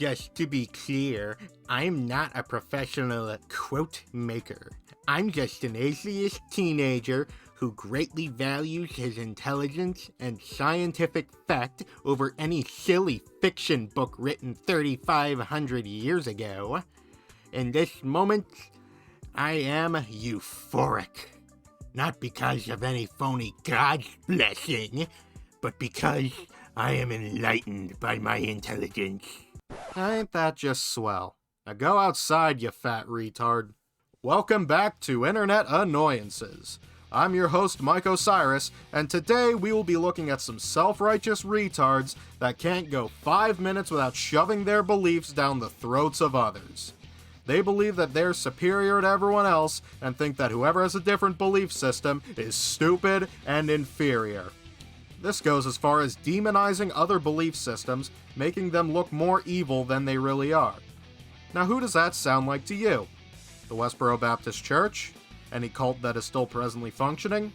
Just to be clear, I'm not a professional quote maker. I'm just an atheist teenager who greatly values his intelligence and scientific fact over any silly fiction book written 3,500 years ago. In this moment, I am euphoric. Not because of any phony God's blessing, but because I am enlightened by my intelligence. Ain't that just swell? Now go outside, you fat retard. Welcome back to Internet Annoyances. I'm your host, Mike Osiris, and today we will be looking at some self-righteous retards that can't go 5 minutes without shoving their beliefs down the throats of others. They believe that they're superior to everyone else and think that whoever has a different belief system is stupid and inferior. This goes as far as demonizing other belief systems, making them look more evil than they really are. Now, who does that sound like to you? The Westboro Baptist Church? Any cult that is still presently functioning?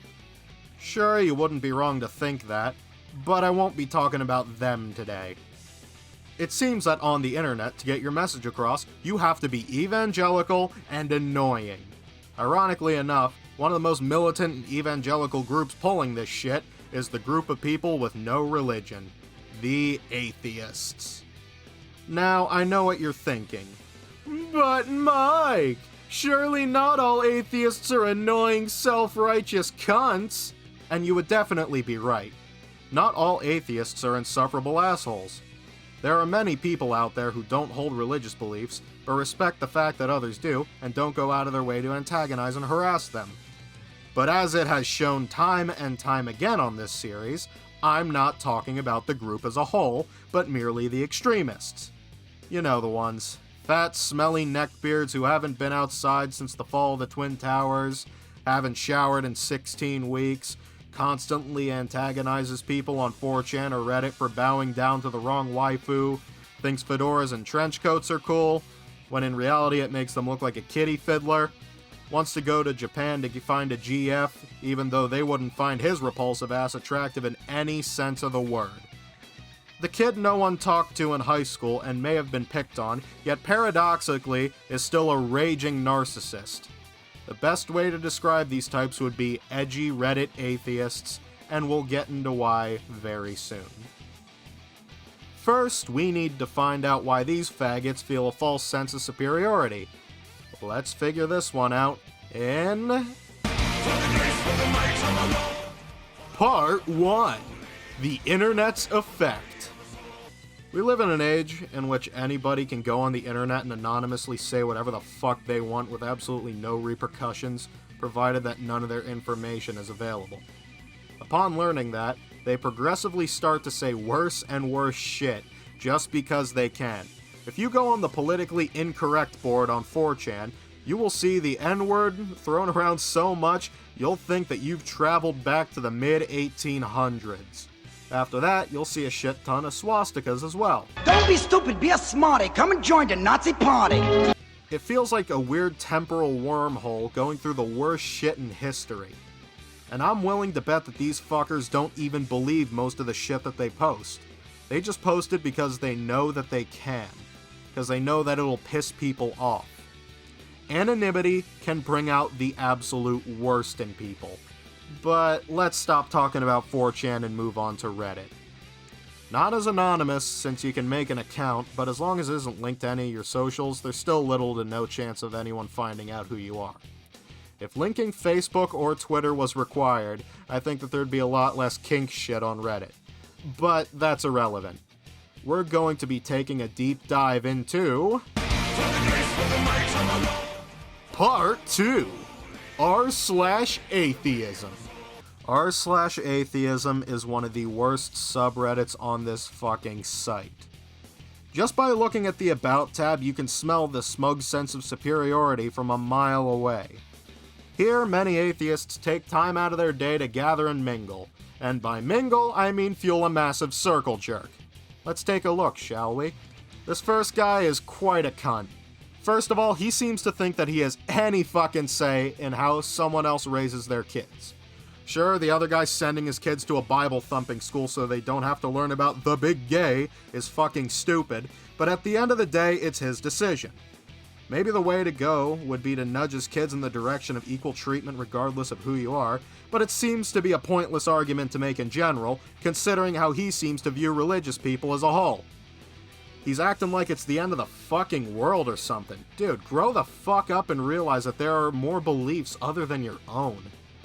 Sure, you wouldn't be wrong to think that, but I won't be talking about them today. It seems that on the internet, to get your message across, you have to be evangelical and annoying. Ironically enough, one of the most militant and evangelical groups pulling this shit is the group of people with no religion. The Atheists. Now, I know what you're thinking. But Mike, surely not all atheists are annoying, self-righteous cunts. And you would definitely be right. Not all atheists are insufferable assholes. There are many people out there who don't hold religious beliefs, but respect the fact that others do, and don't go out of their way to antagonize and harass them. But as it has shown time and time again on this series, I'm not talking about the group as a whole, but merely the extremists. You know the ones. Fat, smelly neckbeards who haven't been outside since the fall of the Twin Towers, haven't showered in 16 weeks, constantly antagonizes people on 4chan or Reddit for bowing down to the wrong waifu, thinks fedoras and trench coats are cool, when in reality it makes them look like a kitty fiddler, wants to go to Japan to find a GF, even though they wouldn't find his repulsive ass attractive in any sense of the word. The kid no one talked to in high school and may have been picked on, yet paradoxically is still a raging narcissist. The best way to describe these types would be edgy Reddit atheists, and we'll get into why very soon. First, we need to find out why these faggots feel a false sense of superiority. Let's figure this one out in Part 1. The Internet's Effect. We live in an age in which anybody can go on the internet and anonymously say whatever the fuck they want with absolutely no repercussions, provided that none of their information is available. Upon learning that, they progressively start to say worse and worse shit just because they can. If you go on the politically incorrect board on 4chan, you will see the N-word thrown around so much, you'll think that you've traveled back to the mid-1800s. After that, you'll see a shit ton of swastikas as well. Don't be stupid, be a smarty. Come and join the Nazi party. It feels like a weird temporal wormhole going through the worst shit in history. And I'm willing to bet that these fuckers don't even believe most of the shit that they post. They just post it because they know that they can. Because they know that it'll piss people off. Anonymity can bring out the absolute worst in people. But let's stop talking about 4chan and move on to Reddit. Not as anonymous, since you can make an account, but as long as it isn't linked to any of your socials, there's still little to no chance of anyone finding out who you are. If linking Facebook or Twitter was required, I think that there'd be a lot less kink shit on Reddit. But that's irrelevant. We're going to be taking a deep dive into Part 2. r/atheism. r/atheism is one of the worst subreddits on this fucking site. Just by looking at the About tab, you can smell the smug sense of superiority from a mile away. Here, many atheists take time out of their day to gather and mingle. And by mingle, I mean fuel a massive circle jerk. Let's take a look, shall we? This first guy is quite a cunt. First of all, he seems to think that he has any fucking say in how someone else raises their kids. Sure, the other guy sending his kids to a Bible-thumping school so they don't have to learn about the big gay is fucking stupid, but at the end of the day, it's his decision. Maybe the way to go would be to nudge his kids in the direction of equal treatment regardless of who you are, but it seems to be a pointless argument to make in general, considering how he seems to view religious people as a whole. He's acting like it's the end of the fucking world or something. Dude, grow the fuck up and realize that there are more beliefs other than your own.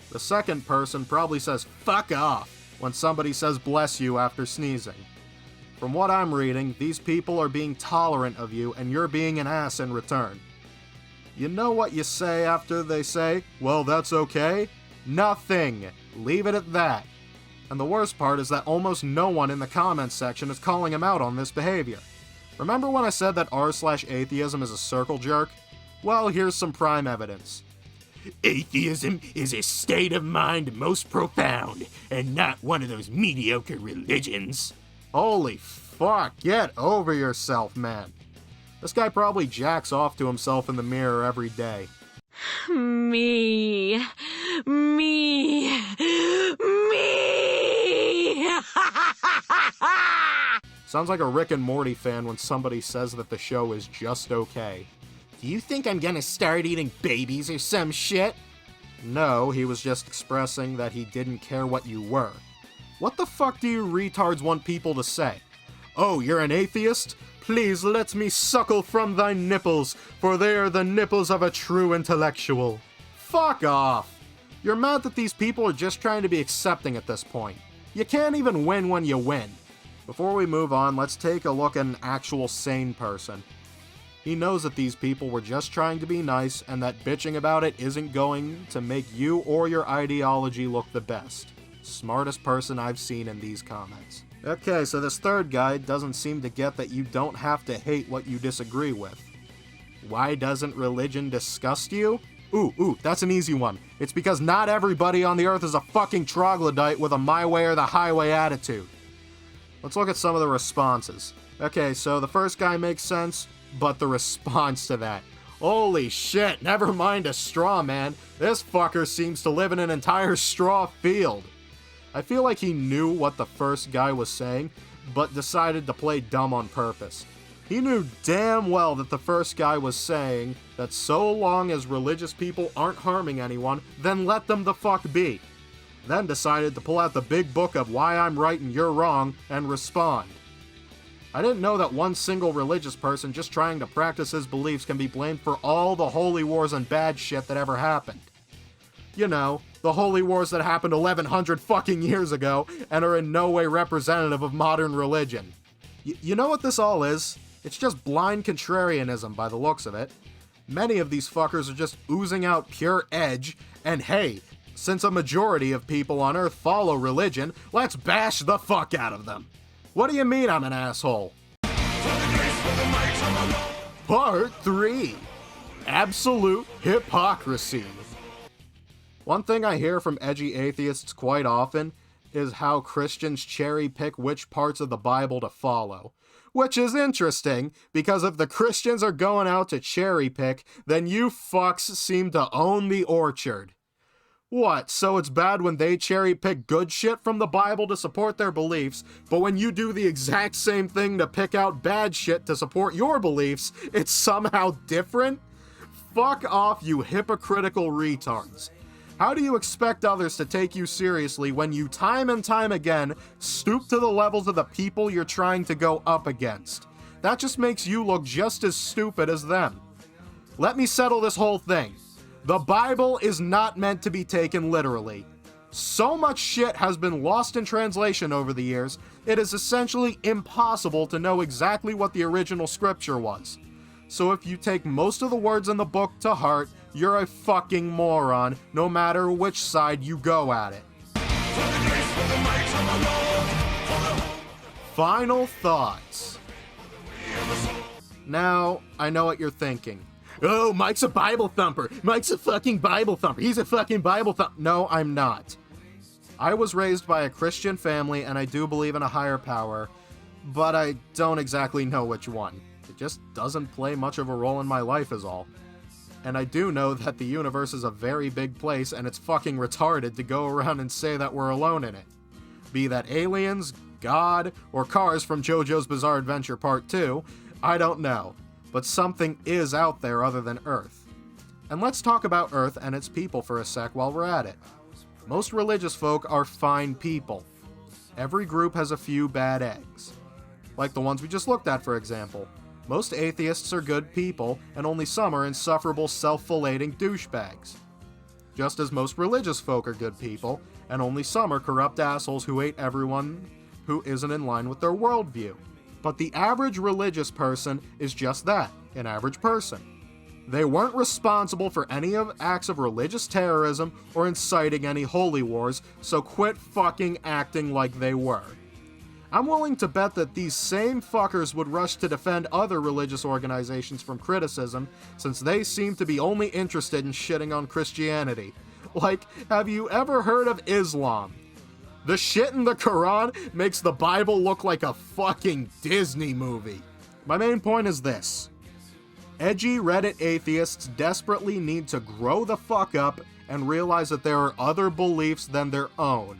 The second person probably says fuck off when somebody says bless you after sneezing. From what I'm reading, these people are being tolerant of you and you're being an ass in return. You know what you say after they say, well, that's okay? Nothing. Leave it at that. And the worst part is that almost no one in the comments section is calling him out on this behavior. Remember when I said that r/atheism is a circle jerk? Well, here's some prime evidence. Atheism is a state of mind most profound, and not one of those mediocre religions. Holy fuck, get over yourself, man. This guy probably jacks off to himself in the mirror every day. Me. Sounds like a Rick and Morty fan when somebody says that the show is just okay. Do you think I'm gonna start eating babies or some shit? No, he was just expressing that he didn't care what you were. What the fuck do you retards want people to say? Oh, you're an atheist? Please let me suckle from thy nipples, for they are the nipples of a true intellectual. Fuck off! You're mad that these people are just trying to be accepting at this point. You can't even win when you win. Before we move on, let's take a look at an actual sane person. He knows that these people were just trying to be nice and that bitching about it isn't going to make you or your ideology look the best. Smartest person I've seen in these comments. Okay, so this third guy doesn't seem to get that you don't have to hate what you disagree with. Why doesn't religion disgust you? Ooh, that's an easy one. It's because not everybody on the earth is a fucking troglodyte with a my way or the highway attitude. Let's look at some of the responses. Okay, so the first guy makes sense, but the response to that. Holy shit, never mind a straw man. This fucker seems to live in an entire straw field. I feel like he knew what the first guy was saying, but decided to play dumb on purpose. He knew damn well that the first guy was saying that so long as religious people aren't harming anyone, then let them the fuck be. Then decided to pull out the big book of why I'm right and you're wrong and respond. I didn't know that one single religious person just trying to practice his beliefs can be blamed for all the holy wars and bad shit that ever happened. You know, the holy wars that happened 1100 fucking years ago and are in no way representative of modern religion. You know what this all is? It's just blind contrarianism by the looks of it. Many of these fuckers are just oozing out pure edge, and hey, since a majority of people on Earth follow religion, let's bash the fuck out of them. What do you mean I'm an asshole? Part 3. Absolute hypocrisy. One thing I hear from edgy atheists quite often is how Christians cherry pick which parts of the Bible to follow. Which is interesting, because if the Christians are going out to cherry pick, then you fucks seem to own the orchard. What, so it's bad when they cherry pick good shit from the Bible to support their beliefs, but when you do the exact same thing to pick out bad shit to support your beliefs, it's somehow different? Fuck off, you hypocritical retards. How do you expect others to take you seriously when you time and time again stoop to the levels of the people you're trying to go up against? That just makes you look just as stupid as them. Let me settle this whole thing. The Bible is not meant to be taken literally. So much shit has been lost in translation over the years, it is essentially impossible to know exactly what the original scripture was. So if you take most of the words in the book to heart, you're a fucking moron, no matter which side you go at it. Final thoughts. Now, I know what you're thinking. Oh, Mike's a Bible thumper. Mike's a fucking Bible thumper. He's a fucking Bible thumper. No, I'm not. I was raised by a Christian family and I do believe in a higher power, but I don't exactly know which one. It just doesn't play much of a role in my life is all. And I do know that the universe is a very big place and it's fucking retarded to go around and say that we're alone in it. Be that aliens, God, or cars from JoJo's Bizarre Adventure Part 2, I don't know. But something is out there other than Earth. And let's talk about Earth and its people for a sec while we're at it. Most religious folk are fine people. Every group has a few bad eggs. Like the ones we just looked at, for example. Most atheists are good people, and only some are insufferable, self-flating douchebags. Just as most religious folk are good people, and only some are corrupt assholes who hate everyone who isn't in line with their worldview. But the average religious person is just that, an average person. They weren't responsible for any of acts of religious terrorism or inciting any holy wars, so quit fucking acting like they were. I'm willing to bet that these same fuckers would rush to defend other religious organizations from criticism, since they seem to be only interested in shitting on Christianity. Like, have you ever heard of Islam? The shit in the Quran makes the Bible look like a fucking Disney movie. My main point is this. Edgy Reddit atheists desperately need to grow the fuck up and realize that there are other beliefs than their own.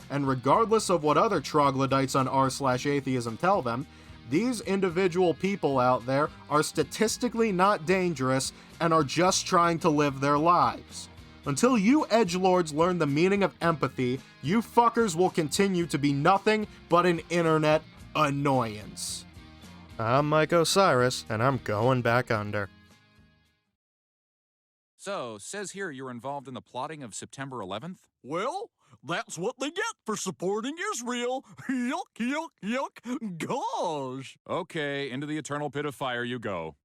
And regardless of what other troglodytes on r/atheism tell them, these individual people out there are statistically not dangerous and are just trying to live their lives. Until you edgelords learn the meaning of empathy, you fuckers will continue to be nothing but an internet annoyance. I'm Mike Osiris, and I'm going back under. So, says here you're involved in the plotting of September 11th? Well, that's what they get for supporting Israel. Yuck, yuck, yuck. Gosh. Okay, into the eternal pit of fire you go.